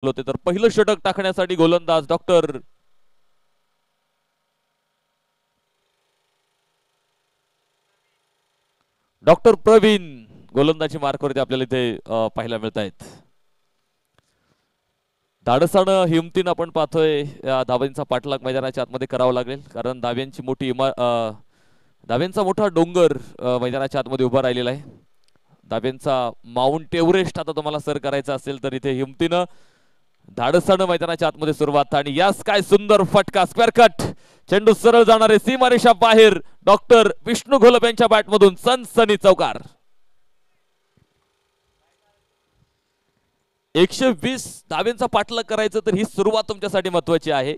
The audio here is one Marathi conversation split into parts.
होते तर पहिलं षटक टाकण्यासाठी गोलंदाज डॉक्टर प्रवीण गोलंदाजी मार्कवरती आपल्याला इथे पाहायला मिळत आहेत. धाडसानं हिमतीनं आपण पाहतोय या धाब्यांचा पाठलाग मैदानाच्या आतमध्ये करावा लागेल, कारण धाब्यांचा मोठा डोंगर मैदानाच्या आतमध्ये उभा राहिलेला आहे. धाब्यांचा माउंट एव्हरेस्ट आता तुम्हाला सर करायचा असेल तर इथे हिमतीनं धाडसानं मैदानाच्या आतमध्ये सुरुवात, आणि यास काय सुंदर फटका, स्क्वेअर कट, चेंडू सरळ जाणारे सीमारेषा बाहेर. डॉक्टर विष्णू घोलप यांच्या बॅटमधून सनसनी चौकार. 120 धाब्यांचा पाठलाग करायचं तर ही सुरुवात तुमच्यासाठी महत्वाची आहे.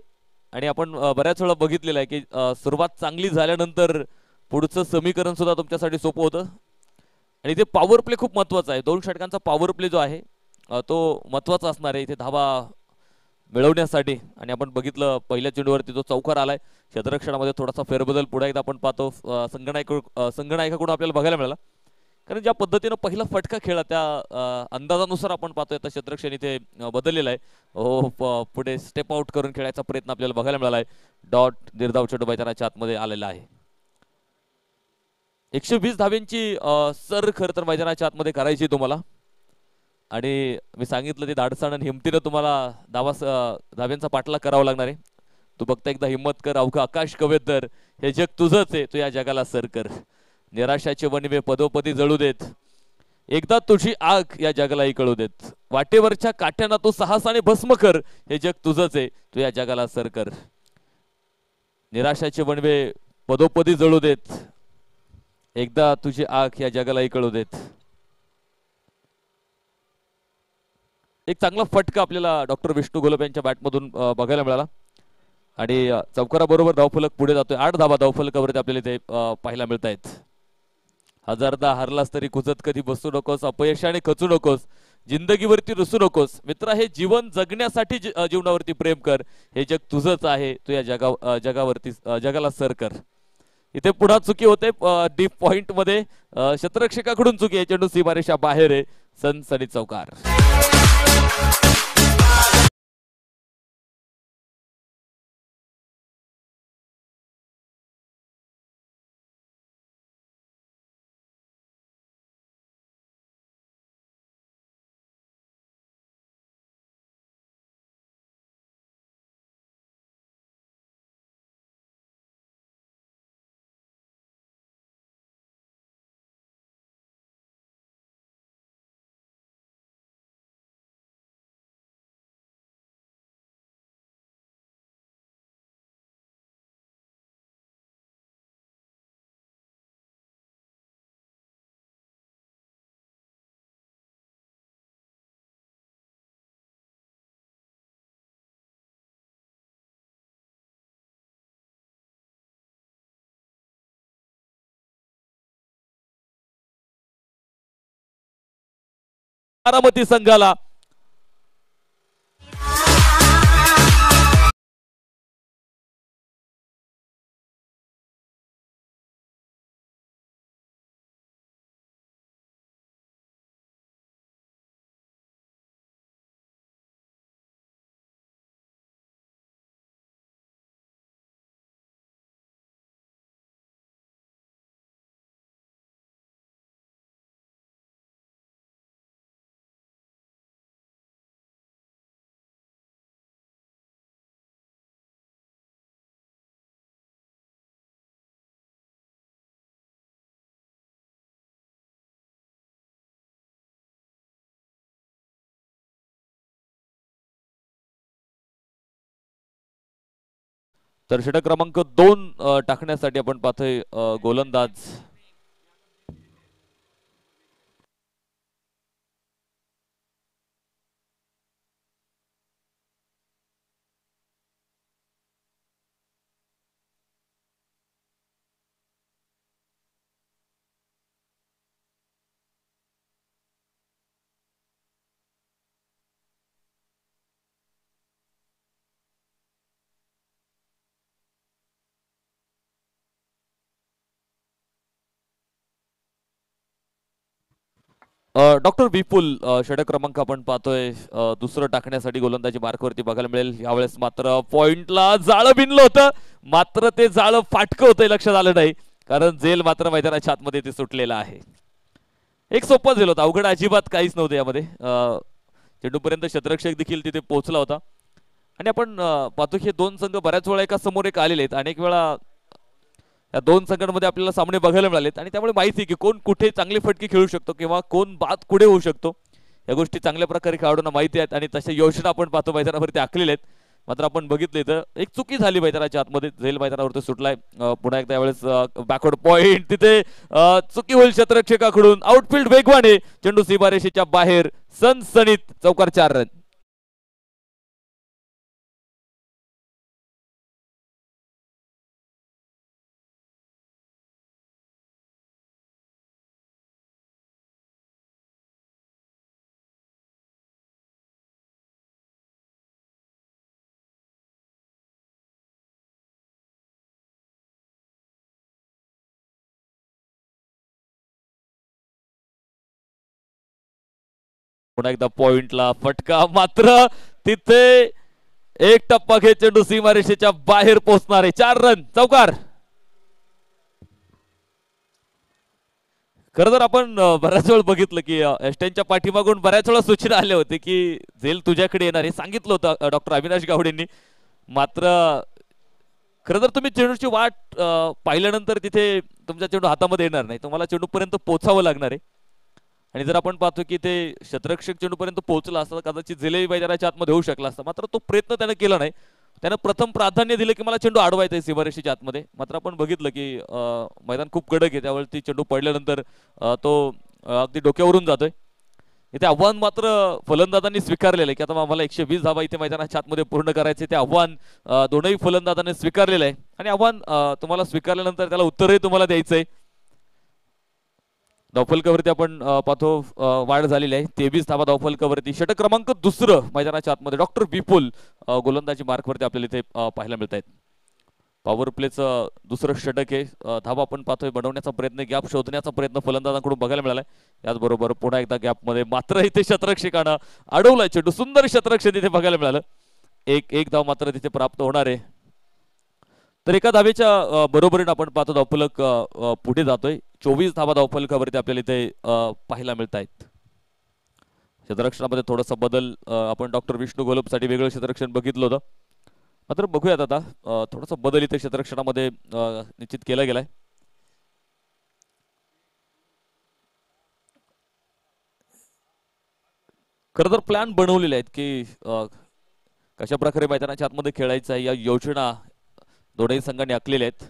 आणि आपण बऱ्याच वेळा बघितलेलं आहे की सुरुवात चांगली झाल्यानंतर पुढचं समीकरण सुद्धा तुमच्यासाठी सोपं होतं. आणि इथे पॉवर प्ले खूप महत्वाचा आहे. 2 षटकांचा पॉवर प्ले जो आहे तो महत्वाचा असणार आहे इथे धाबा मिळवण्यासाठी. आणि आपण बघितलं पहिल्या चेंडूवरती जो चौकार आलाय, क्षेत्ररक्षणामध्ये थोडासा फेरबदल पुढे एकदा आपण पाहतो संगणकाकडून आपल्याला बघायला मिळाला. कारण ज्या पद्धतीनं पहिला फटका खेळला त्या अंदाजानुसार आपण पाहतोय आता क्षेत्ररक्षण इथे बदललेलं आहे. पुढे स्टेप आउट करून खेळायचा प्रयत्न आपल्याला बघायला मिळाला आहे. डॉट निर्धाव चेंडू मैदानाच्या आतमध्ये आलेला आहे. 120 धाब्यांची सर खरं तर मैदानाच्या आतमध्ये करायची तुम्हाला. आणि मी सांगितलं ते धाडसानं हिमतीनं तुम्हाला धाब्यांचा पाठलाग करावा लागणार आहे. तू फक्त एकदा हिम्मत कर, अवघा आकाश कवेतर, हे जग तुझंच आहे, तू या जगाला सर कर. निराशाचे वणवे पदोपदी जळू देत, एकदा तुझी आग या जगालाही कळू देत. वाटेवरच्या काठ्यांना तू साहसाने भस्म कर, हे जग तुझंच आहे, तू या जगाला सर कर. निराशाचे वणवे पदोपदी जळू देत, एकदा तुझी आग या जगालाही कळू देत. एक चांगला फटका आपल्याला डॉक्टर विष्णू घोलप यांच्या बॅटमधून बघायला मिळाला. आणि चौकाराबरोबर धावफलक पुढे जातोय. 8 धाबा धावफलकावरती आपल्याला इथे पाहायला मिळत आहेत. हजारदा हरलास तरी कुजत कधी बसू नकोस, अपयशाने खचू नकोस, जिंदगीवरती रुसू नकोस. मित्रा, हे जीवन जगण्यासाठी जीवनावरती प्रेम कर, हे जग तुझंच आहे, तू या जगावरती जगाला सर कर. इथे पुन्हा चुकी होते डीप पॉइंट मध्ये, क्षेत्ररक्षकाकडून चुकी आहे. चेंडू सीमारेषा बाहेर आहे. सनसनी चौकार. बारामती संघाला तर षटक क्रमांक 2 टाकण्यासाठी आपण पाहतोय गोलंदाज डॉक्टर विपुल षटक क्रमांक आपण पाहतोय दुसरं टाकण्यासाठी गोलंदाजी मार्कवरती बघायला मिळेल. यावेळेस मात्र पॉइंटला जाळं बिनलं होतं, मात्र ते जाळं फाटकं होतंय लक्षात आलं नाही, कारण झेल मात्र मैदानाच्या आतमध्ये ते सुटलेलं आहे. एक सोपं झेल होता, अवघड अजिबात काहीच नव्हतं यामध्ये. चेंडूपर्यंत क्षेत्ररक्षक देखील तिथे पोहोचला होता. आणि आपण पाहतो की हे दोन संघ बऱ्याच वेळा एका समोर एक आलेले आहेत. अनेक वेळा या दोन संघांमध्ये आपल्याला सामने बघायला मिळालेत आणि त्यामुळे माहिती आहे की कोण कुठे चांगली फटकी खेळू शकतो किंवा कोण बाद कुठे होऊ शकतो. या गोष्टी चांगल्या प्रकारे खेळाडूंना माहिती आहेत आणि तशा योजना आपण पाहतो मैदानावरती आखलेल्या आहेत. मात्र आपण बघितले तर एक चुकी झाली मैदानाच्या आतमध्ये, झेल मैदानावरती सुटलाय. पुन्हा एकदा यावेळेस बॅकवर्ड पॉइंट तिथे चुकी होईल क्षेत्ररक्षकाकडून. आउटफील्ड वेगवान, चेंडू सीमारेषेच्या बाहेर, सनसनीत चौकार 4 रन. पुन्हा एकदा पॉइंटला फटका, मात्र तिथे एक टप्पा घेत चेंडू सीमारेषेच्या बाहेर पोहोचणारे 4 रन, चौकार. खरं तर आपण बऱ्याच वेळ बघितलं की एस्टेनच्या पाठीमागून बऱ्याच वेळा सूचना आल्या होत्या की झेल तुझ्याकडे येणार, हे सांगितलं होतं डॉक्टर अविनाश गावडेंनी. मात्र खरं तर तुम्ही चेंडूची वाट पाहिल्यानंतर तिथे तुमच्या चेंडू हातामध्ये येणार नाही, तुम्हाला चेंडूपर्यंत पोहोचावं लागणार आहे. आणि जर आपण पाहतो की ते क्षेत्ररक्षक चेंडूपर्यंत पोहोचला असता कदाचित झेलही मैदानाच्या आतमध्ये होऊ शकला असता, मात्र तो प्रयत्न त्याने केला नाही. त्यानं प्रथम प्राधान्य दिलं की मला चेंडू अडवायचा आहे सीमारेषेच्या आतमध्ये. मात्र आपण बघितलं की मैदान खूप कडक आहे, त्यावेळी चेंडू पडल्यानंतर तो अगदी डोक्यावरून जातोय. इथे आव्हान मात्र फलंदाजांनी स्वीकारलेलं आहे की आता आम्हाला 120 धावा इथे मैदानाच्या आतमध्ये पूर्ण करायचे. ते आव्हान दोनही फलंदाजांनी स्वीकारलेलं आहे आणि आव्हान तुम्हाला स्वीकारल्यानंतर त्याला उत्तरही तुम्हाला द्यायचंय. धावफलकावरती आपण पाहतो वाढ झालेली आहे, 23 धावा धावफलकावरती. षटक क्रमांक दुसरं मैदानाच्या आतमध्ये डॉक्टर विपुल गोलंदाजी मार्कवरती आपल्याला इथे पाहायला मिळत आहेत. पॉवर प्लेचं दुसरं षटक आहे. धावा आपण पाहतोय बनवण्याचा प्रयत्न, गॅप शोधण्याचा प्रयत्न फलंदाजांकडून बघायला मिळालाय. याचबरोबर पुन्हा एकदा गॅपमध्ये, मात्र इथे क्षेत्ररक्षकानं अडवलाय चेंडू. सुंदर क्षेत्ररक्षक तिथे बघायला मिळालं. एक धाव मात्र तिथे प्राप्त होणार आहे. तर एका धावेच्या बरोबरीने आपण पाहतो धावफलक पुढे जातोय. 24 धावा धावफलकावरती आपल्याला इथे पाहायला मिळत आहेत. क्षेत्ररक्षणामध्ये थोडासा बदल आपण डॉक्टर विष्णू गोलपसाठी वेगळं क्षेत्ररक्षण बघितलं होतं, मात्र बघूयात आता थोडासा बदल इथे क्षेत्ररक्षणामध्ये निश्चित केला गेलाय. खरं तर प्लॅन बनवलेले आहेत की कशा प्रकारे मैदानाच्या आतमध्ये खेळायचं आहे, या योजना दोनही संघांनी आखलेल्या आहेत.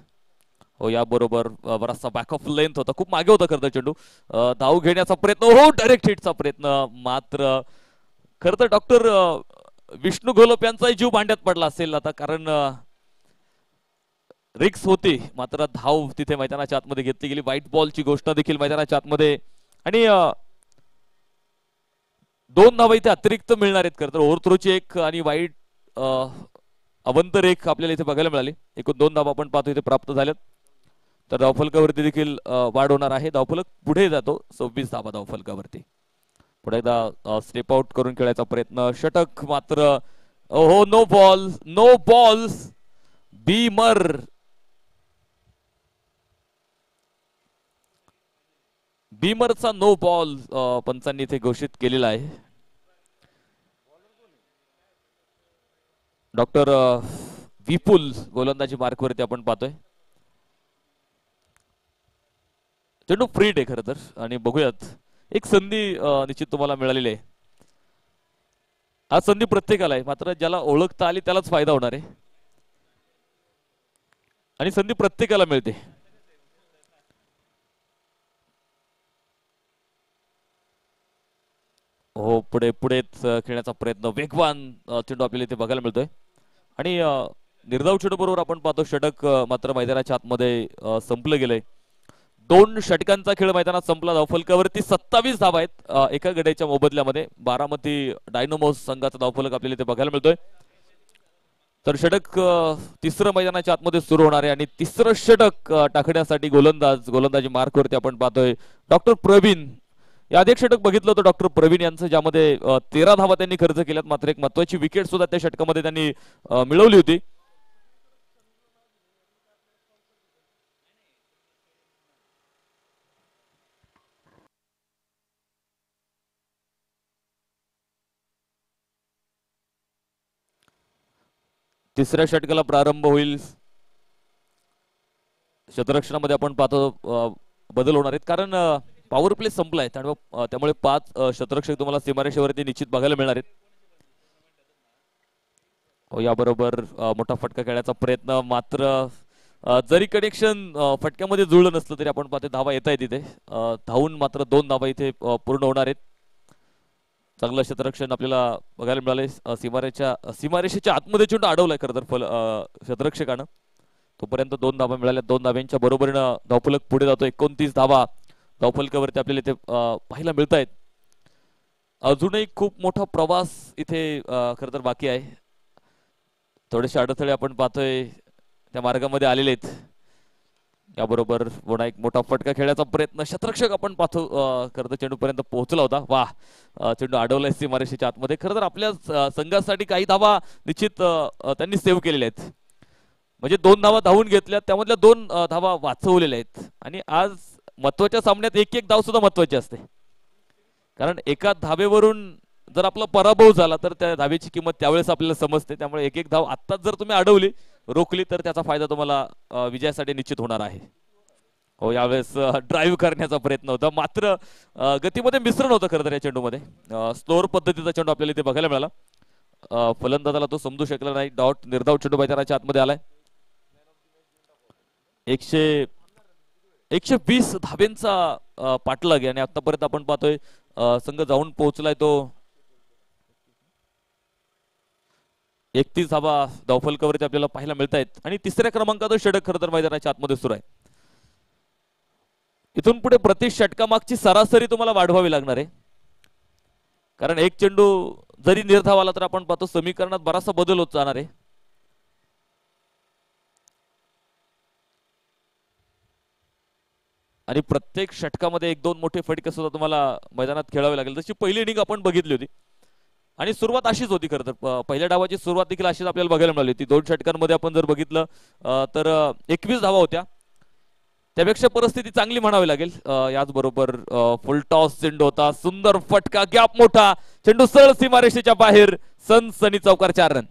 हो, याबरोबर बराचसा बॅक ऑफ लेंथ होता, खूप मागे होता खरं तर चेंडू. धाव घेण्याचा प्रयत्न, हो डायरेक्ट हिटचा प्रयत्न, मात्र खरं तर डॉक्टर विष्णू घोलप यांचाही जीव भांड्यात पडला असेल आता, कारण रिक्स होती. मात्र धाव तिथे मैदानाच्या आतमध्ये घेतली गेली. व्हाईट बॉलची गोष्ट देखील मैदानाच्या आतमध्ये, आणि 2 धावा इथे अतिरिक्त मिळणार आहेत. खरं तर ओव्हरथ्रोची एक आणि वाईट अवंतर एक आपल्याला इथे बघायला मिळाली. एकूण 2 धावा आपण पाहतो इथे प्राप्त झाल्यात. तर धावफलकावरती देखील वाढ होणार आहे. धावफलक पुढे जातो 26 धावा धावफलकावरती. पुढे एकदा स्टेप आउट करून खेळायचा प्रयत्न, षटक, मात्र हो, नो बॉल, नो बॉल्स. बीमरचा नो बॉल पंचांनी इथे घोषित केलेला आहे. डॉक्टर विपुल गोलंदाजी मार्कवरती आपण पाहतोय. चेंडू फ्रीट आहे खरं तर, आणि बघूयात एक संधी निश्चित तुम्हाला मिळालेली आहे. हा संधी प्रत्येकाला आहे, मात्र ज्याला ओळखता आली त्यालाच फायदा होणार आहे, आणि संधी प्रत्येकाला मिळते. हो, पुढेच खेळण्याचा प्रयत्न, वेगवान चेंडू आपल्याला इथे बघायला मिळतोय. आणि निर्धाव चेंडू बरोबर आपण पाहतो षटक मात्र मैदानाच्या आतमध्ये संपलं गेलंय. 2 षटकांचा खेळ मैदानात संपला. धावफलकावरती 27 धावा आहेत एका गड्याच्या मोबदल्यामध्ये. बारामती डायनोमोस संघाचा धावफलक आपल्याला इथे बघायला मिळतोय. तर षटक तिसरं मैदानाच्या आतमध्ये सुरू होणार आहे, आणि तिसरं षटक टाकण्यासाठी गोलंदाजी मार्कवरती आपण पाहतोय डॉक्टर प्रवीण या अधिक षटक बघितलं होतं डॉक्टर प्रवीण यांचं, ज्यामध्ये 13 धावा त्यांनी खर्च केल्यात. मात्र एक महत्वाची विकेट सुद्धा त्या षटकामध्ये त्यांनी मिळवली होती. तिसऱ्या षटकाला प्रारंभ होईल. शतरक्षणामध्ये आपण पाहतो बदल होणार आहेत, कारण पॉवर प्ले संपलाय, त्यामुळे 5 शतरक्षक तुम्हाला सीमारेषेवरती निश्चित बघायला मिळणार आहेत. याबरोबर मोठा फटका खेळण्याचा प्रयत्न, मात्र जरी कनेक्शन फटक्यामध्ये जुळलं नसलं तरी आपण पाहतो धावा येत आहेत तिथे. धावून मात्र 2 धावा इथे पूर्ण होणार आहेत. चांगलं शतरक्षण आपल्याला बघायला मिळाले. सीमारेषेच्या आतमध्ये चेंडू अडवलाय खरं तर शतरक्षकानं. तोपर्यंत 2 धावा मिळाल्या. 2 धाव्यांच्या बरोबरीनं धावफलक पुढे जातो. 29 धावा धावफलकावरती आपल्याला इथे पाहायला मिळत आहेत. अजूनही खूप मोठा प्रवास इथे खरं तर बाकी आहे. थोडेसे अडथळे आपण पाहतोय त्या मार्गामध्ये आलेले आहेत. याबरोबर पुन्हा एक मोठा फटका खेळण्याचा प्रयत्न, शतरक्षक आपण पाहतो खरं तर चेंडूपर्यंत पोहोचला होता. वाह, चेंडू अडवलाय सीमारेषेच्या आतमध्ये. खरं तर आपल्या संघासाठी काही धावा निश्चित त्यांनी सेव्ह केलेल्या आहेत. म्हणजे 2 धावा धावून घेतल्या, त्यामधल्या 2 धावा वाचवलेल्या आहेत. आणि आज महत्वाच्या सामन्यात एक धाव सुद्धा महत्वाची असते, कारण एका धावेवरून जर आपला पराभव झाला तर त्या धावेची किंमत त्यावेळेस आपल्याला समजते. त्यामुळे एक धाव आत्ताच जर तुम्ही अडवली, रोखली, तर त्याचा फायदा तुम्हाला विजयासाठी निश्चित होणार आहे. हो, यावेळेस ड्राईव्ह करण्याचा प्रयत्न होता, मात्र गतीमध्ये मिश्रण होतं खरं तर या चेंडूमध्ये. स्लोअर पद्धतीचा चेंडू आपल्याला इथे बघायला मिळाला. फलंदाजाला तो समजू शकला नाही. डॉट निर्धाव चेंडू मैदानाच्या आतमध्ये आलाय. 120 धाब्यांचा पाठलाग, आणि आतापर्यंत आपण पाहतोय संघ जाऊन पोहोचलाय तो 31 धावा धावफलकावरती आपल्याला पाहायला मिळत आहेत. आणि तिसऱ्या क्रमांकाचं षटक खरं तर मैदानाच्या आतमध्ये सुरू आहे. इथून पुढे प्रति षटकामागची सरासरी तुम्हाला वाढवावी लागणार आहे, कारण एक चेंडू जरी निर्धाव आला तर आपण पाहतो समीकरणात बराचसा बदल होत जाणार आहे. आणि प्रत्येक षटकामध्ये 1-2 मोठे फटके सुद्धा तुम्हाला मैदानात खेळावे लागेल. जशी पहिली इनिंग आपण बघितली होती, आणि सुरुवात अशीच होती खरं तर. पहिल्या डावाची सुरुवात देखील अशीच आपल्याला बघायला मिळाली होती. 2 षटकांमध्ये आपण जर बघितलं तर 21 धावा होत्या. त्यापेक्षा परिस्थिती चांगली म्हणावी लागेल. याचबरोबर फुल टॉस चेंडू होता, सुंदर फटका, गॅप मोठा, चेंडू सरळ सीमारेषेच्या बाहेर, सनसनी चौकार, 4 रन.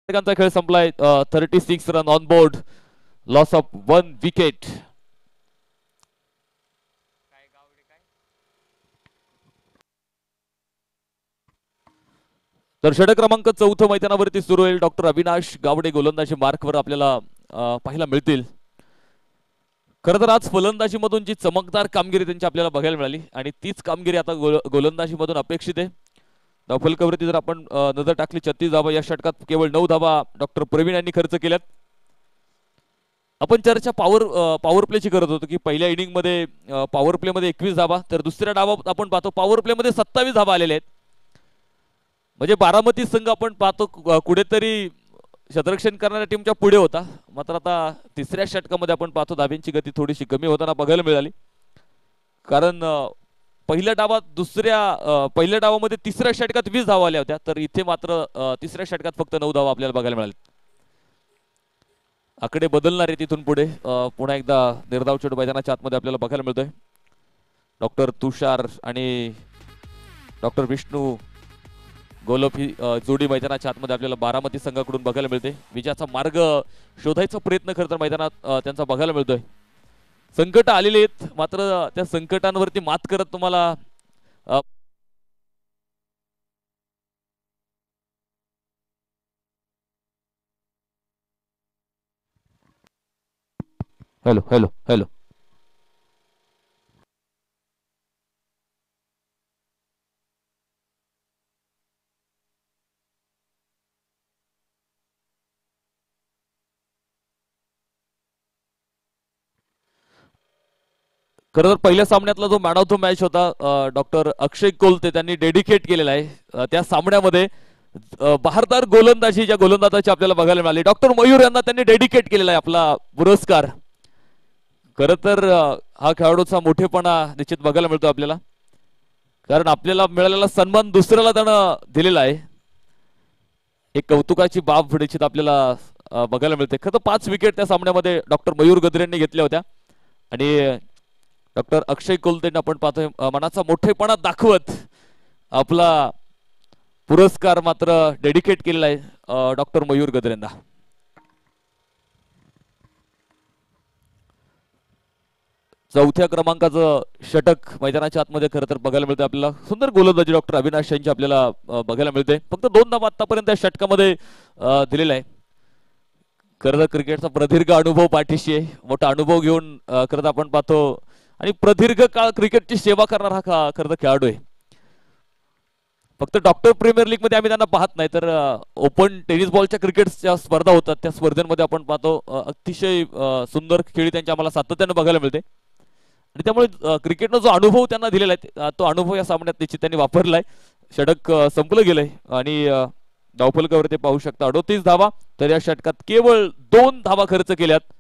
खेळ संपलाय. 36 run on board, loss of 1 wicket. तर षटक क्रमांक 4 मैदानावरती सुरू होईल. डॉक्टर अविनाश गावडे गोलंदाजी मार्कवर आपल्याला पाहायला मिळतील. खरं तर आज फलंदाजीमधून जी चमकदार कामगिरी त्यांची आपल्याला बघायला मिळाली, आणि तीच कामगिरी आता गोलंदाजीमधून अपेक्षित आहे. धावफलकावरती जर आपण नजर टाकली, 36 धावा या षटकात केवळ 9 धावा डॉक्टर प्रवीण यांनी खर्च केल्यात. आपण चर्चा पॉवर प्लेची करत होतो की पहिल्या इनिंग मध्ये पॉवर प्ले मध्ये 21 धावा, तर दुसऱ्या डावात आपण पाहतो पॉवर प्ले मध्ये 27 धावा आलेल्या आहेत. म्हणजे बारामती संघ आपण पाहतो कुठेतरी शतरक्षण करणाऱ्या टीमच्या पुढे होता, मात्र आता तिसऱ्या षटकामध्ये आपण पाहतो धाब्यांची गती थोडीशी कमी होताना बघायला मिळाली. कारण पहिल्या डावामध्ये तिसऱ्या षटकात 20 धावा आल्या होत्या, तर इथे मात्र तिसऱ्या षटकात फक्त 9 धावा आपल्याला बघायला मिळाल्या. आकडे बदलणार आहे तिथून पुढे. पुन्हा एकदा निर्धाव चेंडू मैदानाच्या आतमध्ये आपल्याला बघायला मिळतोय. डॉक्टर तुषार आणि डॉक्टर विष्णू गोलप ही जोडी मैदानाच्या आतमध्ये आपल्याला बारामती संघाकडून बघायला मिळते. विजयाचा मार्ग शोधायचा प्रयत्न खरं तर मैदानात त्यांचा बघायला मिळतोय. संकट आलेले आहेत, मात्र त्या संकटांवरती मात करत तुम्हाला हॅलो हॅलो हॅलो खरं तर पहिल्या सामन्यातला जो मॅन ऑफ द मॅच होता डॉक्टर अक्षय कोलते त्यांनी डेडिकेट केलेला आहे. त्या सामन्यामध्ये बहारदार गोलंदाजी ज्या गोलंदाजाची आपल्याला बघायला मिळाली, डॉक्टर मयूर यांना त्यांनी डेडिकेट केलेला आहे आपला पुरस्कार. खरं तर हा खेळाडूचा मोठेपणा निश्चित बघायला मिळतो आपल्याला, कारण आपल्याला मिळालेला सन्मान दुसऱ्याला त्यानं दिलेला आहे. एक कौतुकाची बाब निश्चित आपल्याला बघायला मिळते. खरं तर 5 विकेट त्या सामन्यामध्ये डॉक्टर मयूर गद्रेंनी घेतल्या होत्या आणि डॉक्टर अक्षय कोलतेने आपण पाहतोय मनाचा मोठेपणा दाखवत आपला पुरस्कार मात्र डेडिकेट केलेला आहे डॉक्टर मयूर गद्रेंना. चौथ्या क्रमांकाचं षटक मैदानाच्या आतमध्ये खरं तर बघायला मिळते आपल्याला. सुंदर गोलंदाजी डॉक्टर अविनाश यांची आपल्याला बघायला मिळते. फक्त 2 धावा आतापर्यंत या षटकामध्ये दिलेला आहे. खरं तर क्रिकेटचा प्रदीर्घ अनुभव पाठीशी आहे, मोठा अनुभव घेऊन खरं तर आपण पाहतो आणि प्रदीर्घ काळ क्रिकेटची सेवा करणारा हा खरं तर खेळाडू आहे. फक्त डॉक्टर प्रीमियर लीग मध्ये आम्ही त्यांना पाहत नाही, तर ओपन टेनिस बॉलच्या क्रिकेटच्या स्पर्धा होतात त्या स्पर्धेमध्ये आपण पाहतो अतिशय सुंदर खेळी त्यांच्या आम्हाला सातत्याने बघायला मिळते. आणि त्यामुळे क्रिकेटनं जो अनुभव त्यांना दिलेला आहे तो अनुभव या सामन्यात निश्चित त्यांनी वापरलाय. षटक संपलं गेलंय आणि धावफलकावर ते पाहू शकता 38 धावा. तर या षटकात केवळ 2 धावा खर्च केल्यात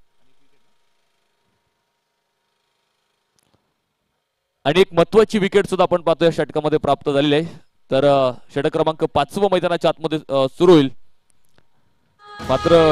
आणि एक महत्वाची विकेट सुद्धा आपण पाहतो या षटकामध्ये प्राप्त झालेली आहे. तर षटक क्रमांक 5 मैदानाच्या आतमध्ये सुरू होईल. मात्र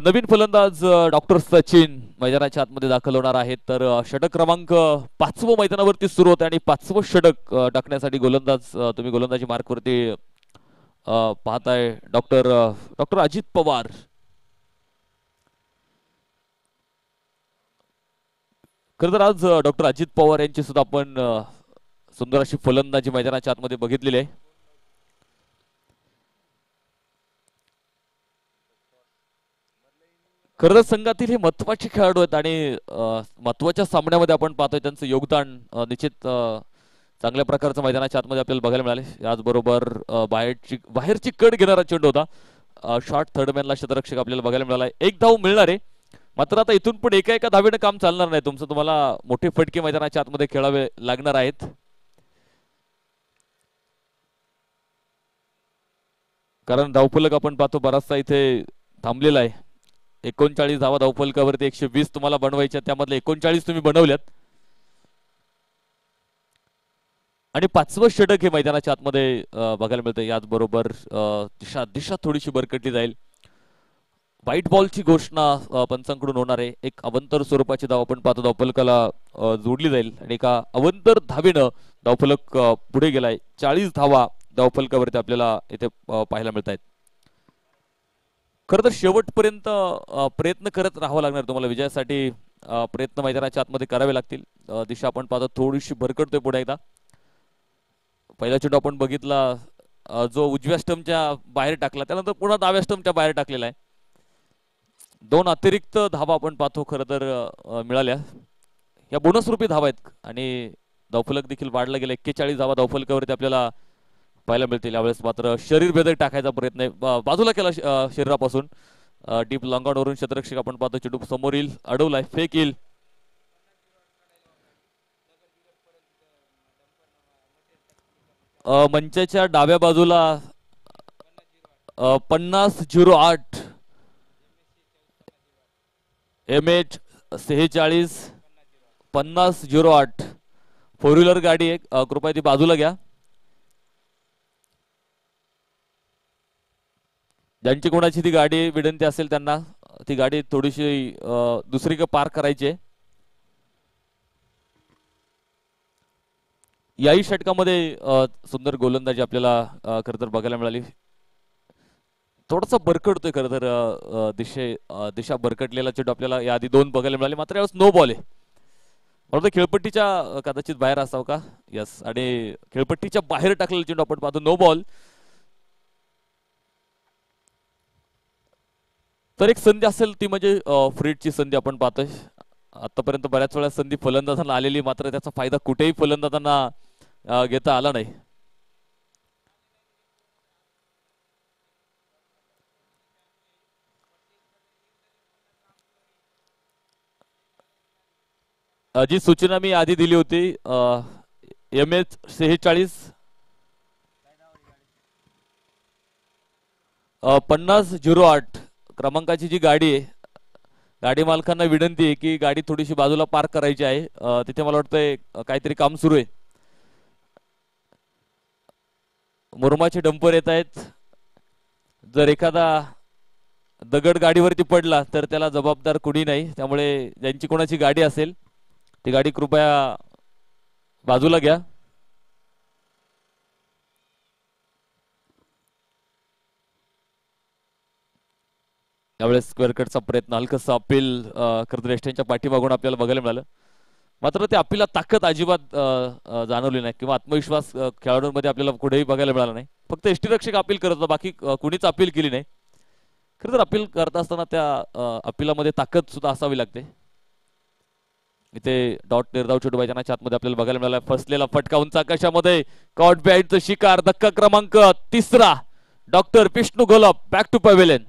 नवीन फलंदाज डॉक्टर सचिन मैदानाच्या आतमध्ये दाखल होणार आहेत. तर षटक क्रमांक 5 मैदानावरती सुरू होते आणि 5वं षटक टाकण्यासाठी गोलंदाज तुम्ही गोलंदाजी मार्कवरती पाहताय डॉक्टर अजित पवार. खरं तर आज डॉक्टर अजित पवार यांची सुद्धा आपण सुंदर अशी फलंदाजी मैदानाच्या आतमध्ये बघितलेली आहे. खरं संघातील हे महत्वाचे खेळाडू आहेत आणि महत्वाच्या सामन्यामध्ये आपण पाहतोय त्यांचं योगदान निश्चित चांगल्या प्रकारचं मैदानाच्या आतमध्ये आपल्याला बघायला मिळाले. याचबरोबर बाहेरची कट घेणारा चेंडू होता. शॉर्ट थर्डमॅनला शतरक्षक आपल्याला बघायला मिळाला. 1 धाव मिळणार आहे, मात्र आता इथून पण एका धावेनं काम चालणार नाही तुमचं. तुम्हाला मोठे फटके मैदानाच्या आतमध्ये खेळावे लागणार आहेत. कारण धावफलक आपण पाहतो बराचसा इथे थांबलेला आहे. 39 धावा धावफलकावरती 120 तुम्हाला बनवायच्या, त्यामधले 39 तुम्ही बनवल्यात. आणि 5वं षटक हे मैदानाच्या आतमध्ये बघायला मिळतं. याचबरोबर दिशा थोडीशी बरकटली जाईल. व्हाईट बॉलची घोषणा पंचांकडून होणार आहे. एक अवंतर स्वरूपाची धाव आपण पाहतो धावफलकाला जोडली जाईल आणि एका अवंतर धावेनं धावफलक पुढे गेलाय. 40 धावा धावफलकावरती आपल्याला इथे पाहायला मिळत आहेत. खरं तर शेवटपर्यंत प्रयत्न करत राहावं लागणार तुम्हाला विजयासाठी. प्रयत्न मैदानाच्या आतमध्ये करावे लागतील. दिशा आपण पाहतो थोडीशी भरकटतोय पुढे एकदा. पहिला चेंडू आपण बघितला जो उजव्या स्टंपच्या बाहेर टाकला त्यानंतर पुन्हा डाव्या स्टंपच्या बाहेर टाकलेला आहे. दोन अतिरिक्त धावा आपण पाहतो खरं तर मिळाल्या. या बोनस रूपी धावा आहेत आणि धावफलक देखील वाढला गेला. 41 धावा धावफलकावरती आपल्याला पाहायला मिळतील. यावेळेस मात्र शरीर भेदक टाकायचा प्रयत्न आहे. बाजूला केला शरीरापासून डीप लॉंगॉनवरून क्षेत्ररक्षक आपण पाहतो चेंडू समोर येईल अडवलाय फेक येईल. मंचाच्या डाव्या बाजूला 50-08 MH 46 50-08 फोर व्हीलर गाडी आहे. कृपया ती बाजूला घ्या. ज्यांची कोणाची ती गाडी विनंती असेल त्यांना ती गाडी थोडीशी दुसरीकडे पार्क करायची आहे. याही षटकामध्ये सुंदर गोलंदाजी आपल्याला खरं तर बघायला मिळाली. थोडासा बरकटतोय खरं तर दिशा बरकटलेला चेंडू आपल्याला याआधी 2 बघायला मिळाले मात्र यावेळेस नो बॉल आहे. मला खेळपट्टीच्या कदाचित बाहेर असावं का. यस आणि खेळपट्टीच्या बाहेर टाकलेला चेंडू आपण पाहतो नो बॉल. तर एक संधी असेल ती म्हणजे फ्रीडची संधी आपण पाहतोय. आतापर्यंत बऱ्याच वेळा संधी फलंदाजांना आलेली मात्र त्याचा फायदा कुठेही फलंदाजांना घेता आला नाही. जी सूचना मी आधी दिली होती MH 46 50-08 क्रमांकाची जी गाडी आहे गाडी मालकांना विनंती आहे की गाडी थोडीशी बाजूला पार्क करायची आहे. तिथे मला वाटतंय काहीतरी काम सुरू आहे. मुरुमाचे डंपर येत आहेत. जर एखादा दगड गाडीवरती पडला तर त्याला जबाबदार कुणी नाही. त्यामुळे ज्यांची कोणाची गाडी असेल ती गाडी कृपया बाजूला घ्या. त्यावेळेस स्क्वेअर कटचा प्रयत्न हलकसा अपील कर्तव्यष्टांच्या पाठीमागून आपल्याला बघायला मिळालं. मात्र ते अपीलला ताकद अजिबात जाणवली नाही किंवा आत्मविश्वास खेळाडूंमध्ये आपल्याला कुठेही बघायला मिळाला नाही. फक्त यष्टीरक्षक अपील करत होता बाकी कुणीच अपील केली नाही. खरं तर अपील करत असताना त्या अपिलामध्ये ताकद सुद्धा असावी लागते. इथे डॉट निर्धाव चेंडू मैदानाच्या आतमध्ये आपल्याला बघायला मिळाला. फसलेला फटका उंच आकाशामध्ये कॉट बॅटचं शिकार धक्का क्रमांक 3 doctor Vishnu Gholap back to pavilion.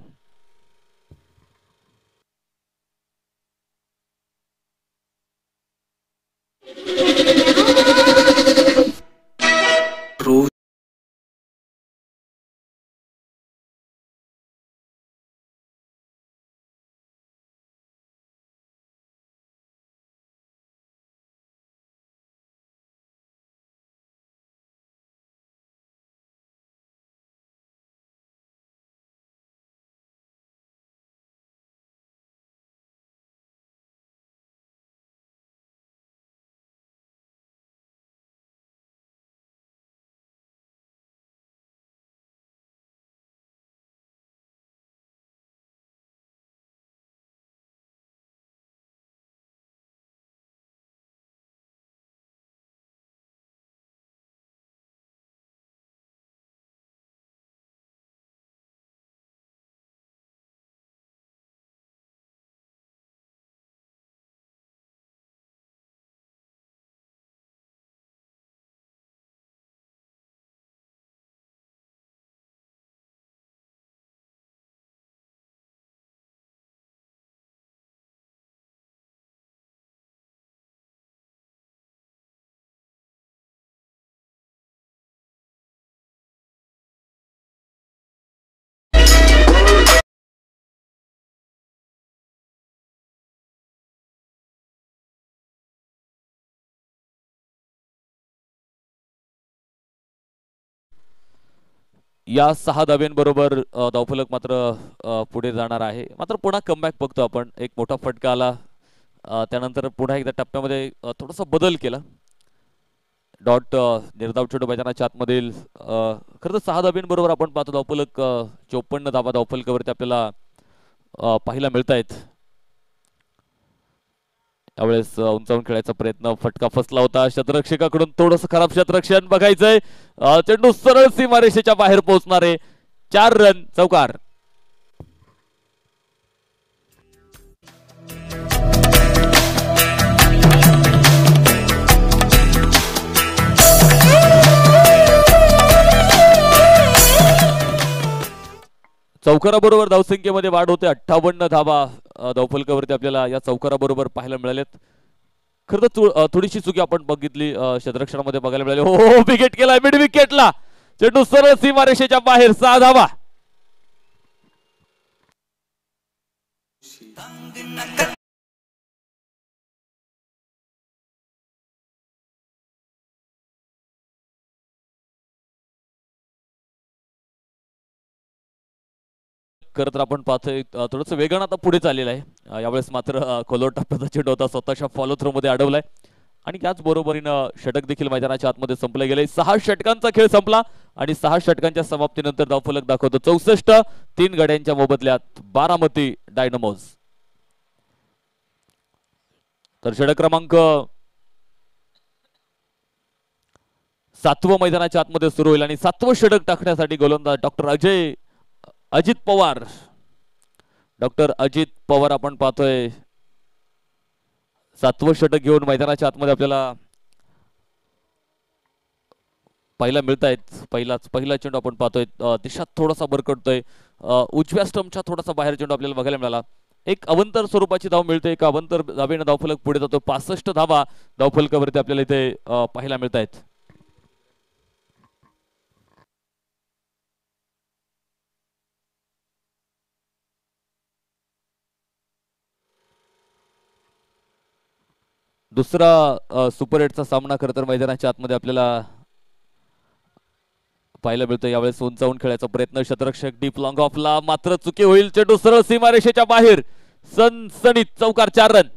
या 6 धाब्यांबरोबर धावफलक मात्र पुढे जाणार आहे. मात्र पुन्हा कमबॅक बघतो आपण. एक मोठा फटका आला, त्यानंतर पुन्हा एकदा टप्प्यामध्ये थोडासा बदल केला. डॉट निर्धाव चेंडू मैदानाच्या आतमधील खरं तर 6 धाब्यांबरोबर आपण पाहतो धावफलक 54 धाबा धावफलकावरती आपल्याला पाहायला मिळत आहेत. यावेळेस उंचावून खेळायचा प्रयत्न, फटका फसला होता. शतरक्षकाकडून थोडंसं खराब शतरक्षण बघायचंय. चेंडू सरळ सीमारेषेच्या बाहेर पोहोचणारे 4 रन, चौकार. चौकाराबरोबर धावसंख्येमध्ये वाढ होते. 58 धाबा धावफलकावरती आपल्याला या चौकाराबरोबर पाहायला मिळालेत. खरं तर थोडीशी चुकी आपण बघितली क्षेत्ररक्षणामध्ये बघायला मिळाली. हो, विकेट केलाय मिड विकेटला. चेंडू सरळ सीमारेषेच्या बाहेर, 6 धावा. खरं तर आपण पाहतोय थोडंसं वेगानं आता पुढे चाललेलं आहे. यावेळेस मात्र खोलवर टप्प्याचा चेंडू होता, स्वतःच्या फॉलो थ्रो मध्ये अडवलाय आणि त्याच बरोबरीनं षटक देखील मैदानाच्या आतमध्ये संपले गेले. 6 षटकांचा खेळ संपला आणि 6 षटकांच्या समाप्तीनंतर धावफलक दाखवतो 64, 3 गड्यांच्या मोबदल्यात बारामती डायनामोज. तर षटक क्रमांक 7 मैदानाच्या आतमध्ये सुरू होईल आणि 7वं षटक टाकण्यासाठी गोलंदाज डॉक्टर अजित पवार. डॉक्टर अजित पवार आपण पाहतोय 7वं षटक घेऊन मैदानाच्या आतमध्ये आपल्याला पाहायला मिळत आहेत. पहिला चेंडू आपण पाहतोय दिशा थोडासा भरकटतोय. उजव्या स्टंपच्या थोडासा बाहेर चेंडू आपल्याला बघायला मिळाला. एक अवंतर स्वरूपाची धाव मिळते. एक अवंतर धावेनं धावफलक पुढे जातो. 65 धावा धावफलकावरती आपल्याला इथे पाहायला मिळत आहेत. दुसरा सुपर 8चा सामना खरं तर मैदानाच्या आतमध्ये आपल्याला पाहायला मिळतो. यावेळेस उंचावून खेळायचा प्रयत्न, शतरक्षक डीप लॉंग ऑफला, मात्र चुकी होईल. चेंडू सरळ सीमारेषेच्या बाहेर, सनसनीत चौकार, 4 रन.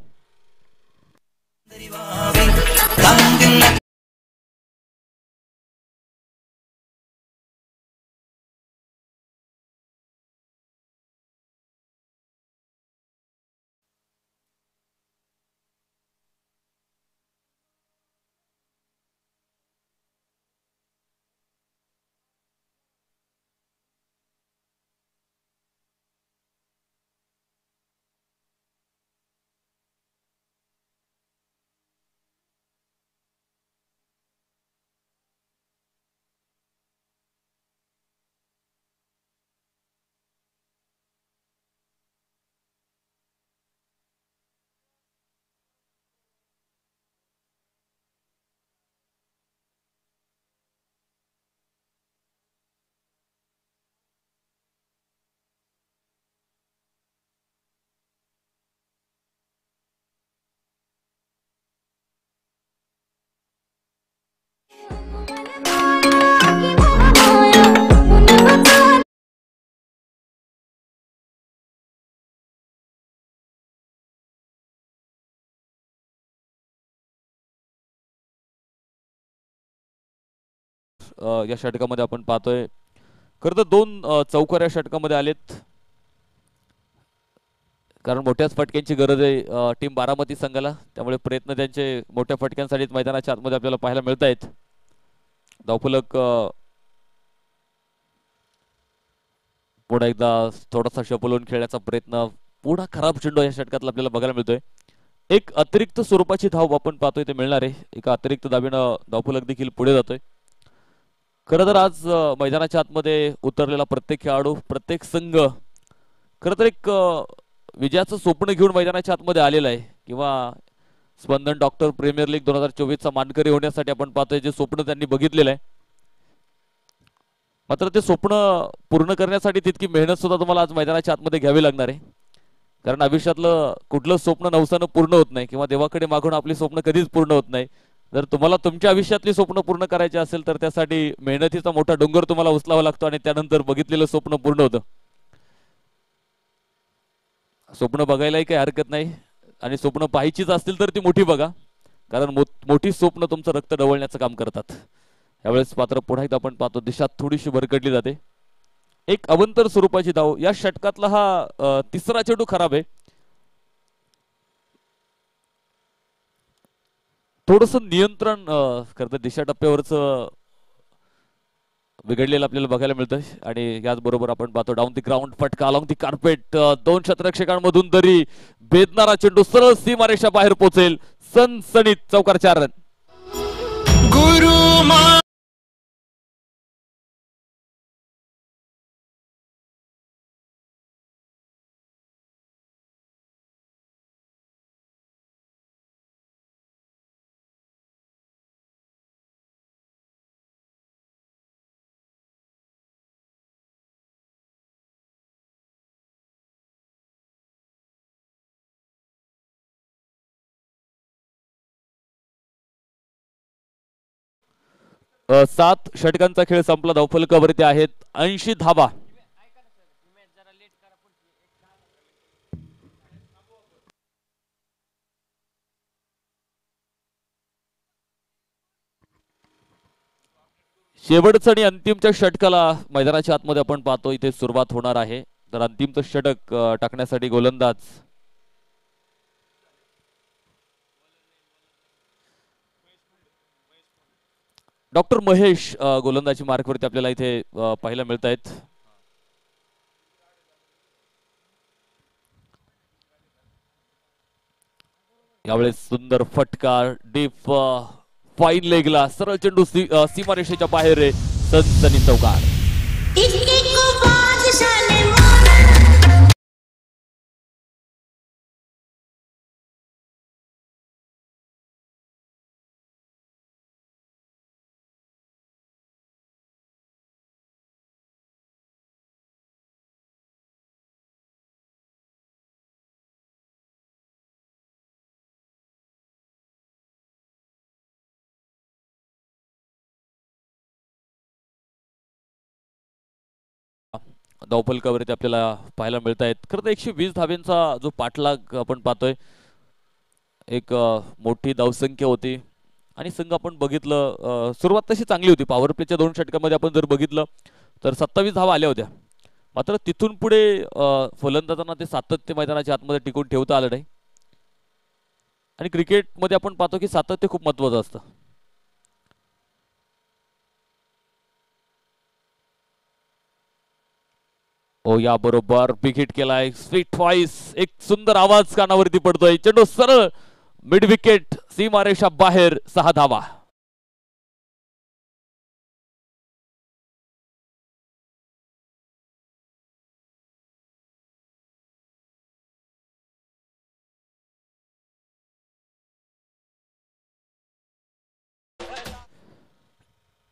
या षटकामध्ये आपण पाहतोय खरं तर 2 चौकार या षटकामध्ये आलेत, कारण मोठ्याच फटक्यांची गरज आहे टीम बारामती संघाला. त्यामुळे प्रयत्न त्यांचे मोठ्या फटक्यांसाठी मैदानाच्या आतमध्ये आपल्याला पाहायला मिळत आहेत. धावफलक पुन्हा एकदा थोडासा शपलून खेळण्याचा प्रयत्न, पुन्हा खराब चेंडू या षटकातला आपल्याला बघायला मिळतोय. एक अतिरिक्त स्वरूपाची धाव आपण पाहतोय ते मिळणार आहे. एका अतिरिक्त धावेनं धावफलक देखील पुढे जातोय. खरं तर आज मैदानाच्या आतमध्ये उतरलेला प्रत्येक खेळाडू, प्रत्येक संघ खरं तर एक विजयाचं स्वप्न घेऊन मैदानाच्या आतमध्ये आलेला आहे, किंवा स्पंदन डॉक्टर प्रीमियर लीग 2024चा मानकरी होण्यासाठी आपण पाहतोय जे स्वप्न त्यांनी बघितलेलं आहे. मात्र ते स्वप्न पूर्ण करण्यासाठी तितकी मेहनत सुद्धा तुम्हाला आज मैदानाच्या आतमध्ये घ्यावी लागणार आहे, कारण आयुष्यातलं कुठलं स्वप्न नवसानं पूर्ण होत नाही, किंवा देवाकडे मागून आपली स्वप्न कधीच पूर्ण होत नाही. जर तुम्हाला तुमच्या आयुष्यातली स्वप्न पूर्ण करायची असेल तर त्यासाठी मेहनतीचा मोठा डोंगर तुम्हाला उचलावा लागतो आणि त्यानंतर बघितलेलं स्वप्न पूर्ण होतं. स्वप्न बघायलाही काही हरकत नाही आणि स्वप्न पाहायचीच असतील तर ती मोठी बघा, कारण मोठी स्वप्न तुमचं रक्त ढवळण्याचं काम करतात. यावेळेस मात्र पुन्हा एकदा आपण पाहतो दिशा थोडीशी भरकटली जाते. एक अवंतर स्वरूपाची धाव. या षटकातला हा तिसरा चेंडू खराब आहे. थोडस नियंत्रण करतं दिशा टप्प्यावरच बिघडलेलं आपल्याला बघायला मिळतं आणि याचबरोबर आपण पाहतो डाऊन दी ग्राउंड फटका अलॉंग दी कार्पेट. दोन क्षेत्ररक्षकांमधून तरी भेदणारा चेंडू सरळ सीमारेषा बाहेर पोहोचेल. सनसणीत चौकार 4 रन. सात षटकांचा खेळ संपला. धावफलकावरती आहेत 80 धावा. शेवटचं आणि अंतिमच्या षटकाला मैदानाच्या आतमध्ये आपण पाहतो इथे सुरुवात होणार आहे. तर अंतिमचं षटक टाकण्यासाठी गोलंदाज डॉक्टर महेश गोलंदाजी मार्कवरती आपल्याला इथे पाहायला मिळत आहेत. यावेळेस सुंदर फटका डीप फाईन लेगला सरळ चेंडू सीमारेषेच्या बाहेर आहे. सनसनी चौकार. धावफलकावरती आपल्याला पाहायला मिळत आहेत. खरं तर 120 धाब्यांचा जो पाठलाग आपण पाहतोय, एक मोठी धावसंख्या होती आणि संघ आपण बघितलं सुरुवात तशी चांगली होती. पॉवर प्लेच्या 2 षटकामध्ये आपण जर बघितलं तर 27 धावा आल्या होत्या. मात्र तिथून पुढे फलंदाजांना ते सातत्य मैदानाच्या आतमध्ये टिकून ठेवता आलं नाही आणि क्रिकेटमध्ये आपण पाहतो की सातत्य खूप महत्त्वाचं असतं. ओ या बरोबर बिग हिट केलाय. स्वीट व्हॉइस, एक सुंदर आवाज कानावरती पडतोय. चेंडू सरळ मिड विकेट सीमारेषा बाहेर. 6 धावा.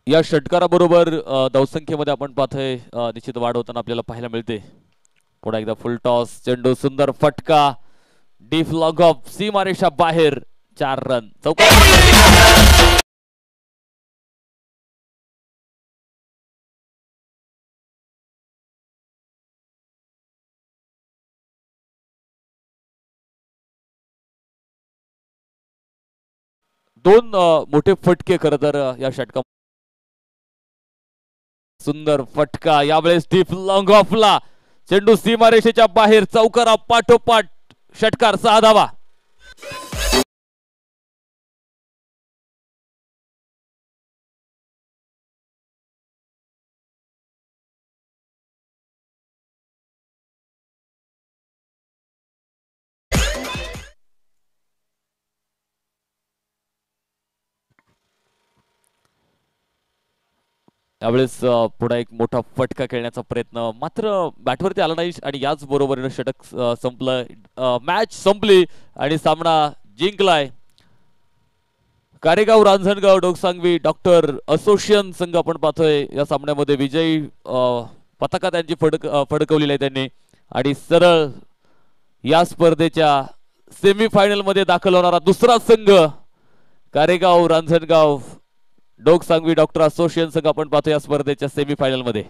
या षटकाराबरोबर धावसंख्येमध्ये आपण पाहतोय निश्चित वाढ होताना आपल्याला पाहायला मिळते. पुन्हा एकदा फुल टॉस, चेंडू सुंदर फटका डीप लॉग ऑफ सीमारेषा बाहेर. 4 रन. दोन मोठे फटके खरं तर या षटका. सुंदर फटका यावेळेस डीप लॉंग ऑफला. चेंडू सीमारेषेच्या बाहेर. चौकारा पाठोपाठ षटकार. 6 धावा. यावेळेस पुढे एक मोठा फटका खेळण्याचा प्रयत्न मात्र बॅटवरती आला नाही आणि याच बरोबरीने षटक संपलं. मॅच संपली आणि सामना जिंकलाय कारेगाव रांजणगाव डोकसांगवी डॉक्टर असोसिएशन संघ. आपण पाहतोय या सामन्यामध्ये विजयी पताका त्यांची फडकवलेली आहे त्यांनी आणि सरळ या स्पर्धेच्या सेमीफायनल मध्ये दाखल होणारा दुसरा संघ कारेगाव रांजणगाव डोक सांगवी डॉक्टर असोसिएशन संघ आपण पाहतो या स्पर्धेच्या सेमीफायनल मध्ये.